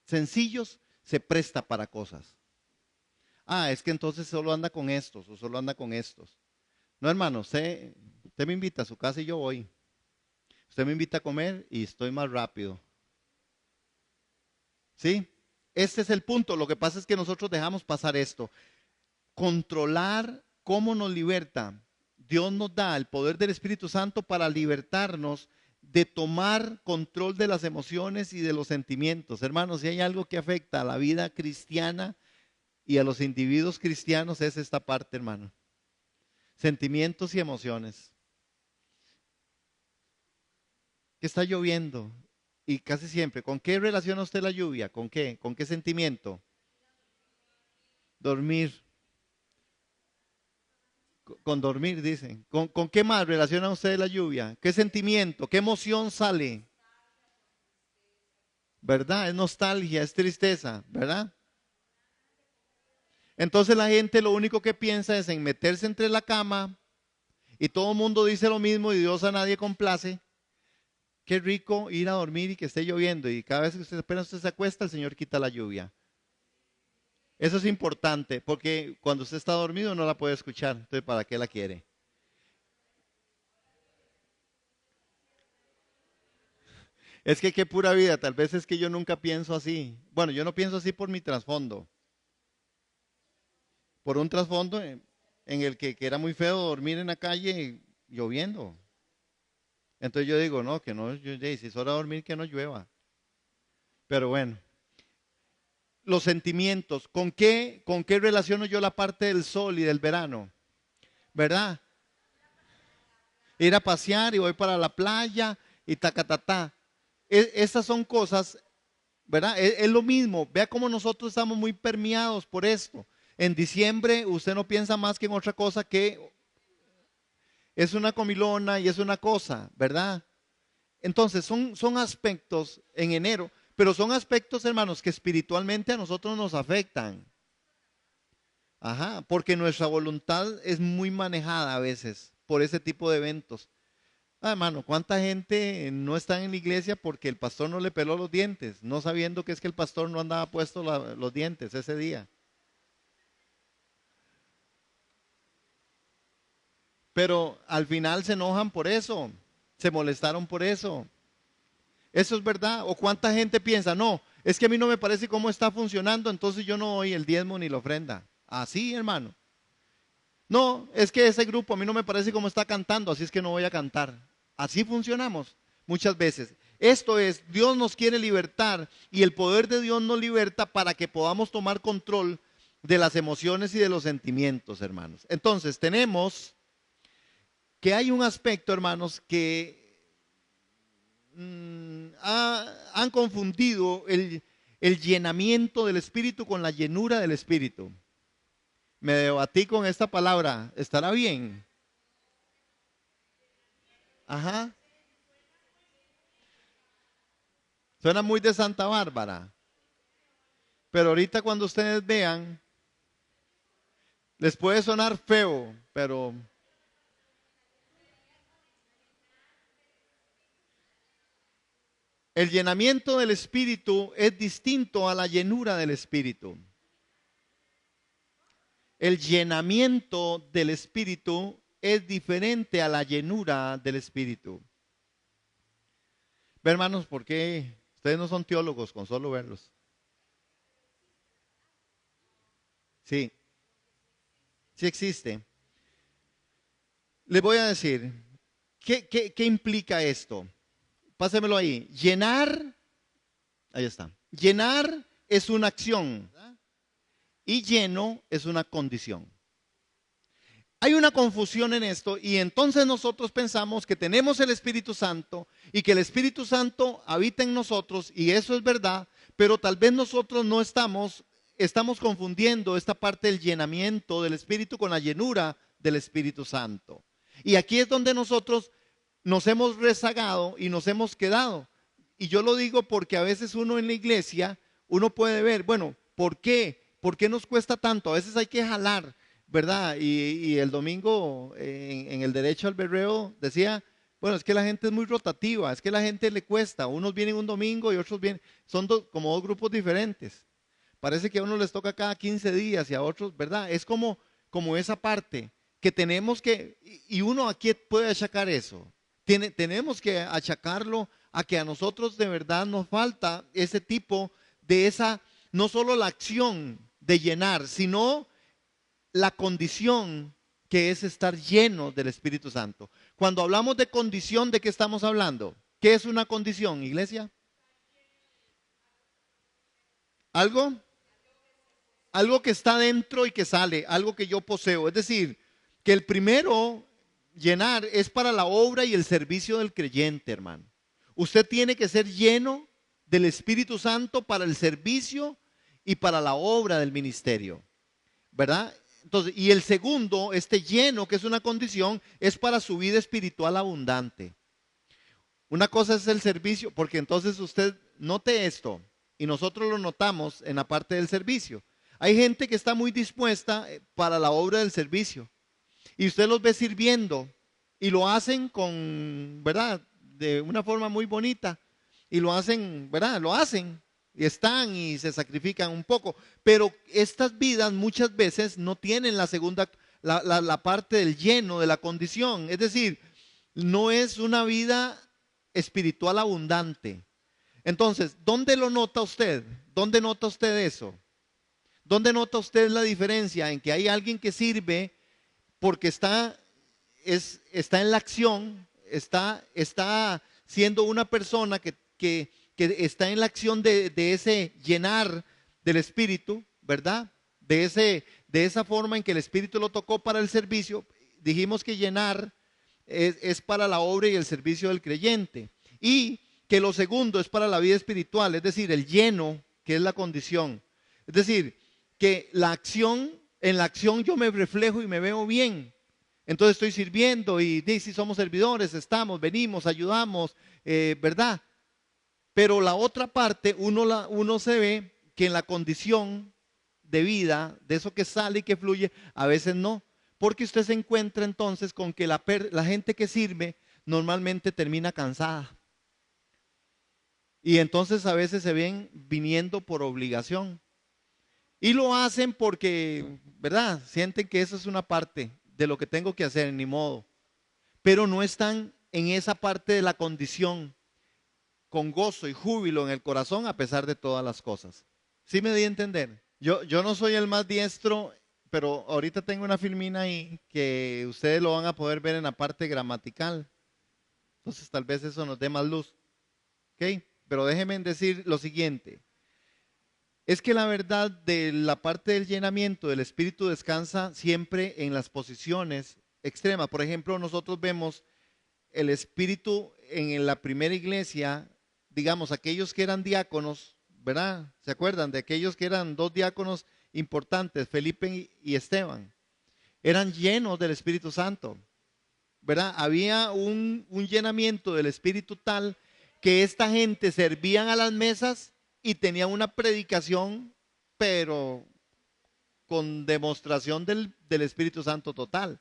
sencillos, se presta para cosas. Es que entonces solo anda con estos o solo anda con estos. No, hermano, usted me invita a su casa y yo voy. Usted me invita a comer y estoy más rápido. ¿Sí? Este es el punto. Lo que pasa es que nosotros dejamos pasar esto. Controlar cómo nos liberta. Dios nos da el poder del Espíritu Santo para libertarnos de tomar control de las emociones y de los sentimientos. Hermanos, si hay algo que afecta a la vida cristiana y a los individuos cristianos es esta parte, hermano. Sentimientos y emociones. Que está lloviendo y casi siempre, ¿con qué relaciona usted la lluvia? ¿Con qué? ¿Con qué sentimiento? Dormir. Con dormir, dicen. ¿Con qué más relaciona usted la lluvia? ¿Qué sentimiento? ¿Qué emoción sale? ¿Verdad? Es nostalgia, es tristeza, ¿verdad? Entonces la gente lo único que piensa es en meterse entre la cama y todo el mundo dice lo mismo y Dios a nadie complace. Qué rico ir a dormir y que esté lloviendo y cada vez que usted se acuesta, el Señor quita la lluvia. Eso es importante porque cuando usted está dormido no la puede escuchar. Entonces, ¿para qué la quiere? Es que qué pura vida. Tal vez es que yo nunca pienso así. Bueno, yo no pienso así por mi trasfondo. Por un trasfondo en el que era muy feo dormir en la calle lloviendo. Entonces yo digo, no, que no, si es hora de dormir, que no llueva. Pero bueno, los sentimientos, con qué relaciono yo la parte del sol y del verano? ¿Verdad? Ir a pasear y voy para la playa y tacatatá. Esas son cosas, ¿verdad? Es lo mismo. Vea cómo nosotros estamos muy permeados por esto. En diciembre usted no piensa más que en otra cosa que es una comilona y es una cosa, ¿verdad? Entonces son aspectos en enero, pero son aspectos, hermanos, que espiritualmente a nosotros nos afectan. Ajá, porque nuestra voluntad es muy manejada a veces por ese tipo de eventos. Ah, hermano, ¿cuánta gente no está en la iglesia porque el pastor no le peló los dientes, no sabiendo que es que el pastor no andaba puesto los dientes ese día? Pero al final se enojan por eso, se molestaron por eso. Eso es verdad. ¿O cuánta gente piensa, no, es que a mí no me parece cómo está funcionando, entonces yo no doy el diezmo ni la ofrenda? Así, hermano. No, es que ese grupo a mí no me parece cómo está cantando, así es que no voy a cantar. Así funcionamos muchas veces. Esto es, Dios nos quiere libertar y el poder de Dios nos liberta para que podamos tomar control de las emociones y de los sentimientos, hermanos. Entonces, tenemos que hay un aspecto, hermanos, que han confundido el llenamiento del Espíritu con la llenura del Espíritu. Me debatí con esta palabra, ¿estará bien? Ajá. Suena muy de Santa Bárbara. Pero ahorita cuando ustedes vean, les puede sonar feo, pero el llenamiento del Espíritu es distinto a la llenura del Espíritu. El llenamiento del Espíritu es diferente a la llenura del Espíritu. Ve, hermanos, ¿por qué ustedes no son teólogos con solo verlos? Sí, sí existe. Les voy a decir, ¿qué implica esto? Pásemelo ahí. Llenar, ahí está. Llenar es una acción y lleno es una condición. Hay una confusión en esto y entonces nosotros pensamos que tenemos el Espíritu Santo y que el Espíritu Santo habita en nosotros y eso es verdad, pero tal vez nosotros no estamos confundiendo esta parte del llenamiento del Espíritu con la llenura del Espíritu Santo. Y aquí es donde nosotros nos hemos rezagado y nos hemos quedado. Y yo lo digo porque a veces uno en la iglesia, uno puede ver, bueno, ¿por qué? ¿Por qué nos cuesta tanto? A veces hay que jalar, ¿verdad? Y el domingo en el derecho al berreo decía, bueno, es que la gente es muy rotativa, es que la gente le cuesta, unos vienen un domingo y otros vienen, son como dos grupos diferentes. Parece que a unos les toca cada 15 días y a otros, ¿verdad? Es como esa parte que tenemos que, y uno aquí puede achacar eso. Tenemos que achacarlo a que a nosotros de verdad nos falta ese tipo de esa, no solo la acción de llenar, sino la condición que es estar lleno del Espíritu Santo. Cuando hablamos de condición, ¿de qué estamos hablando? ¿Qué es una condición, iglesia? Algo, algo que está dentro y que sale, algo que yo poseo. Es decir, que el primero llenar es para la obra y el servicio del creyente, hermano. Usted tiene que ser lleno del Espíritu Santo para el servicio y para la obra del ministerio, ¿verdad? Entonces, y el segundo, este lleno, que es una condición, es para su vida espiritual abundante. Una cosa es el servicio, porque entonces usted note esto, y nosotros lo notamos en la parte del servicio. Hay gente que está muy dispuesta para la obra del servicio, y usted los ve sirviendo, y lo hacen con, ¿verdad? De una forma muy bonita, y lo hacen, ¿verdad? Lo hacen, y están y se sacrifican un poco, pero estas vidas muchas veces no tienen la segunda, la parte del lleno de la condición, es decir, no es una vida espiritual abundante. Entonces, ¿dónde lo nota usted? ¿Dónde nota usted eso? ¿Dónde nota usted la diferencia en que hay alguien que sirve porque está en la acción, está siendo una persona que está en la acción de ese llenar del Espíritu, ¿verdad? De esa forma en que el Espíritu lo tocó para el servicio. Dijimos que llenar es para la obra y el servicio del creyente. Y que lo segundo es para la vida espiritual, es decir, el lleno, que es la condición. Es decir, que en la acción yo me reflejo y me veo bien. Entonces estoy sirviendo y si somos servidores, estamos, venimos, ayudamos, ¿verdad? Pero la otra parte, uno se ve que en la condición de vida, de eso que sale y que fluye, a veces no. Porque usted se encuentra entonces con que la gente que sirve normalmente termina cansada. Y entonces a veces se ven viniendo por obligación. Y lo hacen porque, ¿verdad? Sienten que eso es una parte de lo que tengo que hacer, ni modo. Pero no están en esa parte de la condición con gozo y júbilo en el corazón a pesar de todas las cosas. ¿Sí me di a entender? Yo no soy el más diestro, pero ahorita tengo una filmina ahí que ustedes lo van a poder ver en la parte gramatical. Entonces tal vez eso nos dé más luz. ¿Ok? Pero déjenme decir lo siguiente. Es que la verdad de la parte del llenamiento del Espíritu descansa siempre en las posiciones extremas. Por ejemplo, nosotros vemos el Espíritu en la primera iglesia, digamos, aquellos que eran diáconos, ¿verdad? ¿Se acuerdan de aquellos que eran dos diáconos importantes, Felipe y Esteban? Eran llenos del Espíritu Santo, ¿verdad? Había un llenamiento del Espíritu tal que esta gente servían a las mesas y tenían una predicación, pero con demostración del Espíritu Santo total.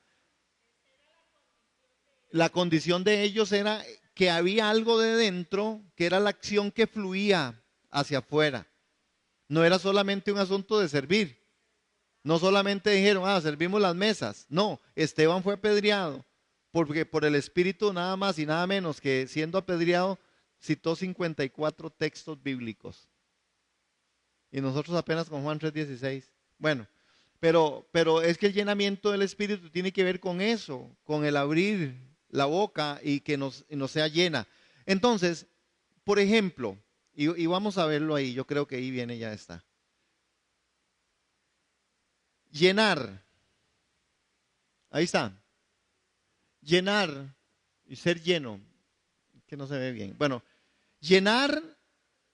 La condición de ellos era que había algo de dentro, que era la acción que fluía hacia afuera. No era solamente un asunto de servir. No solamente dijeron, servimos las mesas. No, Esteban fue apedreado, porque por el Espíritu nada más y nada menos que siendo apedreado, citó 54 textos bíblicos. Y nosotros apenas con Juan 3:16. Bueno, pero es que el llenamiento del Espíritu tiene que ver con eso, con el abrir la boca y que nos sea llena. Entonces, por ejemplo, y vamos a verlo ahí, yo creo que ahí viene, ya está. Llenar, ahí está. Llenar y ser lleno, que no se ve bien. Bueno, llenar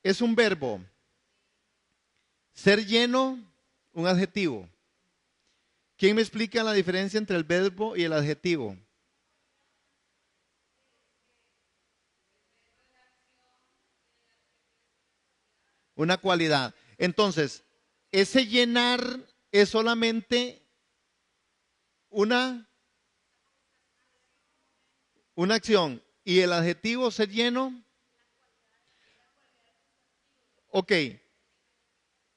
es un verbo. Ser lleno, un adjetivo. ¿Quién me explica la diferencia entre el verbo y el adjetivo? Una cualidad. Entonces, ese llenar es solamente una, una acción. ¿Y el adjetivo ser lleno? Ok.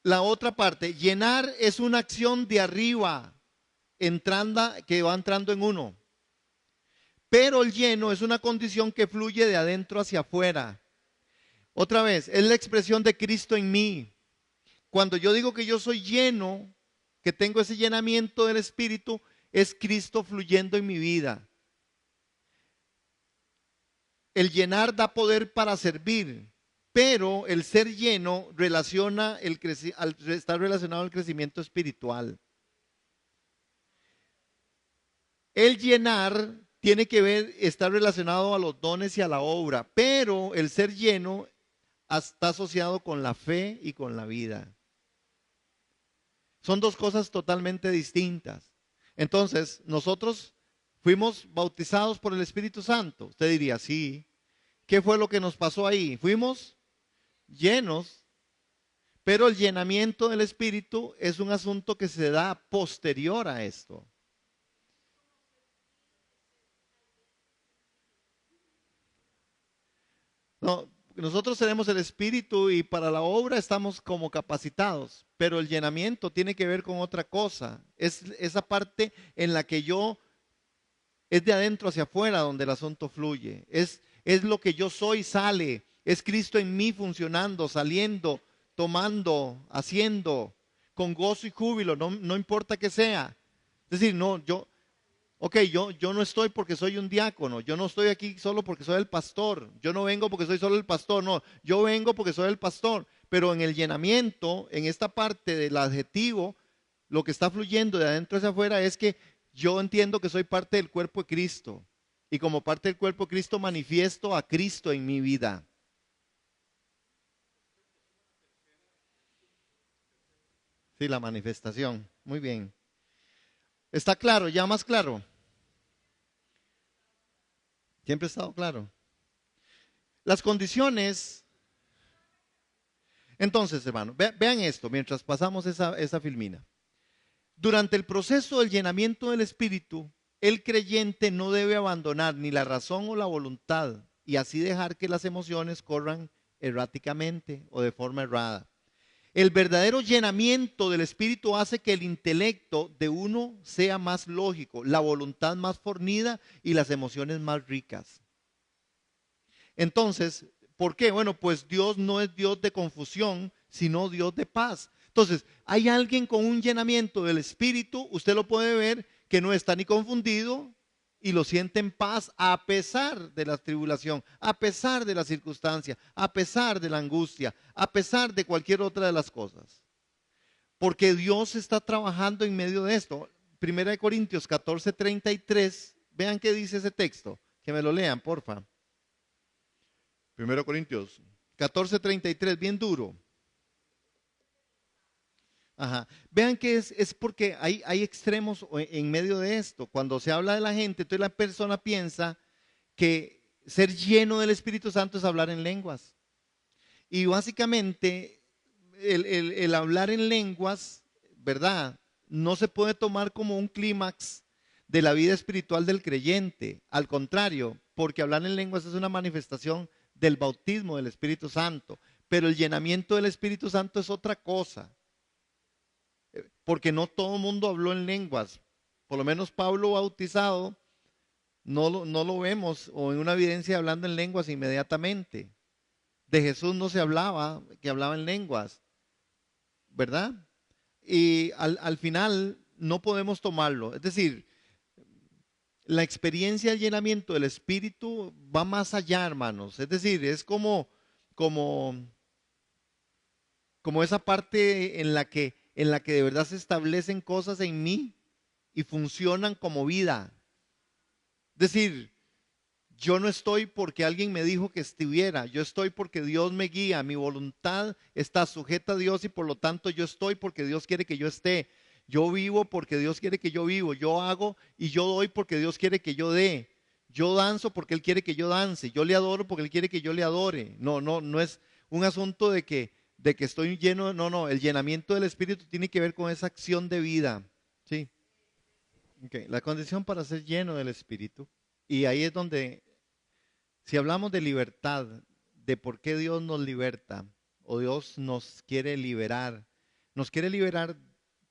La otra parte, llenar es una acción de arriba, que va entrando en uno. Pero el lleno es una condición que fluye de adentro hacia afuera. Otra vez, es la expresión de Cristo en mí. Cuando yo digo que yo soy lleno, que tengo ese llenamiento del Espíritu, es Cristo fluyendo en mi vida. El llenar da poder para servir, pero el ser lleno está relacionado al crecimiento espiritual. El llenar tiene que ver, está relacionado a los dones y a la obra, pero el ser lleno está asociado con la fe y con la vida. Son dos cosas totalmente distintas. Entonces, nosotros fuimos bautizados por el Espíritu Santo. Usted diría, sí. ¿Qué fue lo que nos pasó ahí? Fuimos llenos, pero el llenamiento del Espíritu es un asunto que se da posterior a esto. No, nosotros tenemos el Espíritu y para la obra estamos como capacitados, pero el llenamiento tiene que ver con otra cosa. Es esa parte en la que es de adentro hacia afuera donde el asunto fluye. Es lo que yo soy, sale. Es Cristo en mí funcionando, saliendo, tomando, haciendo, con gozo y júbilo, no importa que sea. Es decir, no, Ok, yo no estoy porque soy un diácono, yo no estoy aquí solo porque soy el pastor, yo no vengo porque soy solo el pastor, no, yo vengo porque soy el pastor, pero en el llenamiento, en esta parte del adjetivo, lo que está fluyendo de adentro hacia afuera es que yo entiendo que soy parte del cuerpo de Cristo y como parte del cuerpo de Cristo manifiesto a Cristo en mi vida. Sí, la manifestación, muy bien. ¿Está claro? ¿Ya más claro? Siempre ha estado claro. Las condiciones. Entonces, hermano, vean esto mientras pasamos esa filmina. Durante el proceso del llenamiento del Espíritu, el creyente no debe abandonar ni la razón o la voluntad y así dejar que las emociones corran erráticamente o de forma errada. El verdadero llenamiento del Espíritu hace que el intelecto de uno sea más lógico, la voluntad más fornida y las emociones más ricas. Entonces, ¿por qué? Bueno, pues Dios no es Dios de confusión, sino Dios de paz. Entonces, hay alguien con un llenamiento del Espíritu, usted lo puede ver, que no está ni confundido y lo siente en paz a pesar de la tribulación, a pesar de la circunstancia, a pesar de la angustia, a pesar de cualquier otra de las cosas. Porque Dios está trabajando en medio de esto. Primera de Corintios 14:33, vean qué dice ese texto, que me lo lean, porfa. Primero Corintios 14:33, bien duro. Ajá. Vean que es porque hay extremos en medio de esto. Cuando se habla de la gente, entonces la persona piensa que ser lleno del Espíritu Santo es hablar en lenguas. Y básicamente el hablar en lenguas, ¿verdad? No se puede tomar como un clímax de la vida espiritual del creyente. Al contrario, porque hablar en lenguas es una manifestación del bautismo del Espíritu Santo. Pero el llenamiento del Espíritu Santo es otra cosa. Porque no todo el mundo habló en lenguas. Por lo menos Pablo bautizado no lo vemos o en una evidencia hablando en lenguas inmediatamente. De Jesús no se hablaba, que hablaba en lenguas, ¿verdad? Y al final no podemos tomarlo. Es decir, la experiencia del llenamiento del Espíritu va más allá, hermanos. Es decir, es como, como esa parte en la que de verdad se establecen cosas en mí y funcionan como vida. Es decir, yo no estoy porque alguien me dijo que estuviera, yo estoy porque Dios me guía, mi voluntad está sujeta a Dios y por lo tanto yo estoy porque Dios quiere que yo esté. Yo vivo porque Dios quiere que yo vivo, yo hago y yo doy porque Dios quiere que yo dé. Yo danzo porque Él quiere que yo dance, yo le adoro porque Él quiere que yo le adore. No es un asunto de que estoy lleno, no, el llenamiento del Espíritu tiene que ver con esa acción de vida. Sí, ok. La condición para ser lleno del Espíritu. Y ahí es donde si hablamos de libertad, de por qué Dios nos liberta o Dios nos quiere liberar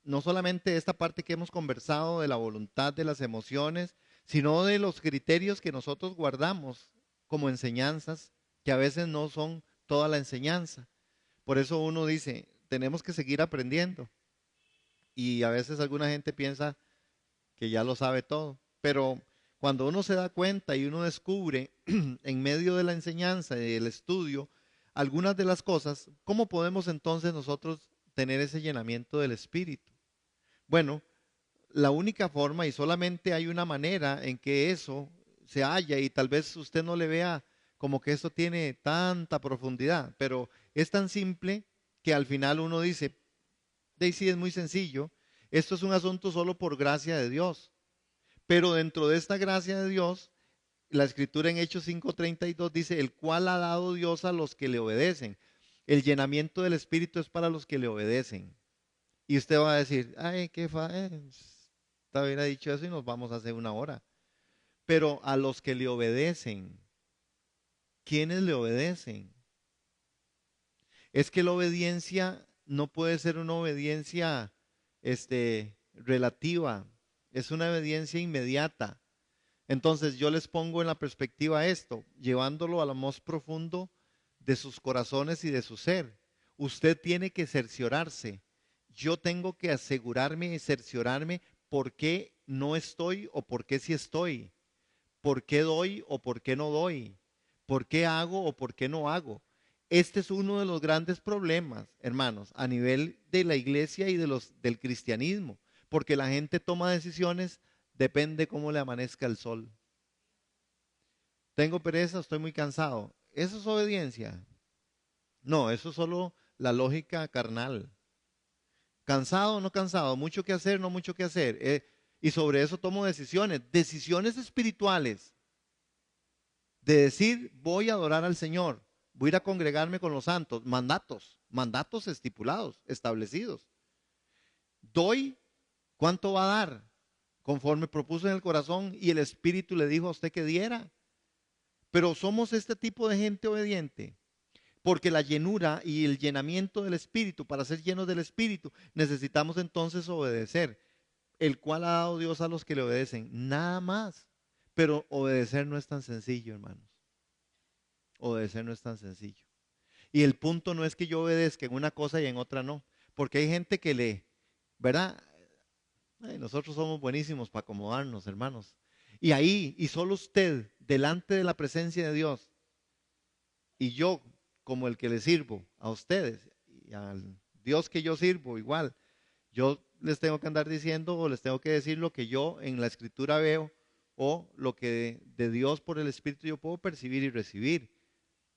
no solamente de esta parte que hemos conversado de la voluntad, de las emociones, sino de los criterios que nosotros guardamos como enseñanzas, que a veces no son toda la enseñanza. Por eso uno dice, tenemos que seguir aprendiendo. Y a veces alguna gente piensa que ya lo sabe todo. Pero cuando uno se da cuenta y uno descubre en medio de la enseñanza y del estudio algunas de las cosas, ¿cómo podemos entonces nosotros tener ese llenamiento del Espíritu? Bueno, la única forma y solamente hay una manera en que eso se halla y tal vez usted no le vea como que eso tiene tanta profundidad, pero es tan simple que al final uno dice, Daisy, es muy sencillo, esto es un asunto solo por gracia de Dios. Pero dentro de esta gracia de Dios, la escritura en Hechos 5:32 dice, el cual ha dado Dios a los que le obedecen. El llenamiento del Espíritu es para los que le obedecen. Y usted va a decir, ay, te hubiera dicho eso y nos vamos a hacer una hora. Pero a los que le obedecen, ¿quiénes le obedecen? Es que la obediencia no puede ser una obediencia relativa, es una obediencia inmediata. Entonces yo les pongo en la perspectiva esto, llevándolo a lo más profundo de sus corazones y de su ser. Usted tiene que cerciorarse. Yo tengo que asegurarme y cerciorarme por qué no estoy o por qué sí estoy, por qué doy o por qué no doy, por qué hago o por qué no hago. Este es uno de los grandes problemas, hermanos, a nivel de la iglesia y del cristianismo, porque la gente toma decisiones, depende cómo le amanezca el sol. Tengo pereza, estoy muy cansado. ¿Eso es obediencia? No, eso es solo la lógica carnal. Cansado o no cansado, mucho que hacer, no mucho que hacer. Y sobre eso tomo decisiones, decisiones espirituales, de decir, voy a adorar al Señor, voy a ir a congregarme con los santos, mandatos estipulados, establecidos. Doy, ¿cuánto va a dar? Conforme propuso en el corazón y el Espíritu le dijo a usted que diera. Pero somos este tipo de gente obediente. Porque la llenura y el llenamiento del Espíritu, para ser llenos del Espíritu, necesitamos entonces obedecer, el cual ha dado Dios a los que le obedecen, nada más. Pero obedecer no es tan sencillo, hermanos. Obedecer no es tan sencillo. Y el punto no es que yo obedezca en una cosa y en otra no, porque hay gente que ¿verdad? Ay, nosotros somos buenísimos para acomodarnos, hermanos. Y ahí, y solo usted, delante de la presencia de Dios, y yo como el que le sirvo a ustedes y al Dios que yo sirvo igual, yo les tengo que andar diciendo o les tengo que decir lo que yo en la escritura veo o lo que de Dios por el Espíritu yo puedo percibir y recibir.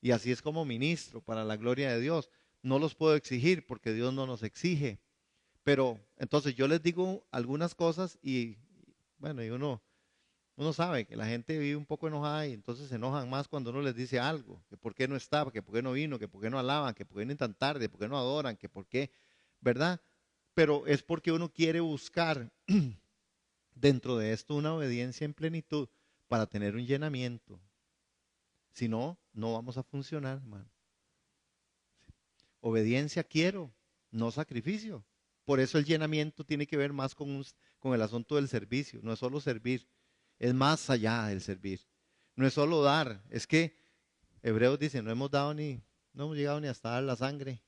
Y así es como ministro para la gloria de Dios. No los puedo exigir porque Dios no nos exige. Pero entonces yo les digo algunas cosas y bueno, y uno sabe que la gente vive un poco enojada y entonces se enojan más cuando uno les dice algo, que por qué no estaba, que por qué no vino, que por qué no alaban, que por qué vienen tan tarde, por qué no adoran, que por qué, ¿verdad? Pero es porque uno quiere buscar dentro de esto una obediencia en plenitud para tener un llenamiento. Si no, no vamos a funcionar, hermano. Obediencia quiero, no sacrificio. Por eso el llenamiento tiene que ver más con el asunto del servicio. No es solo servir, es más allá del servir. No es solo dar, es que Hebreos dice, no hemos llegado ni hasta dar la sangre.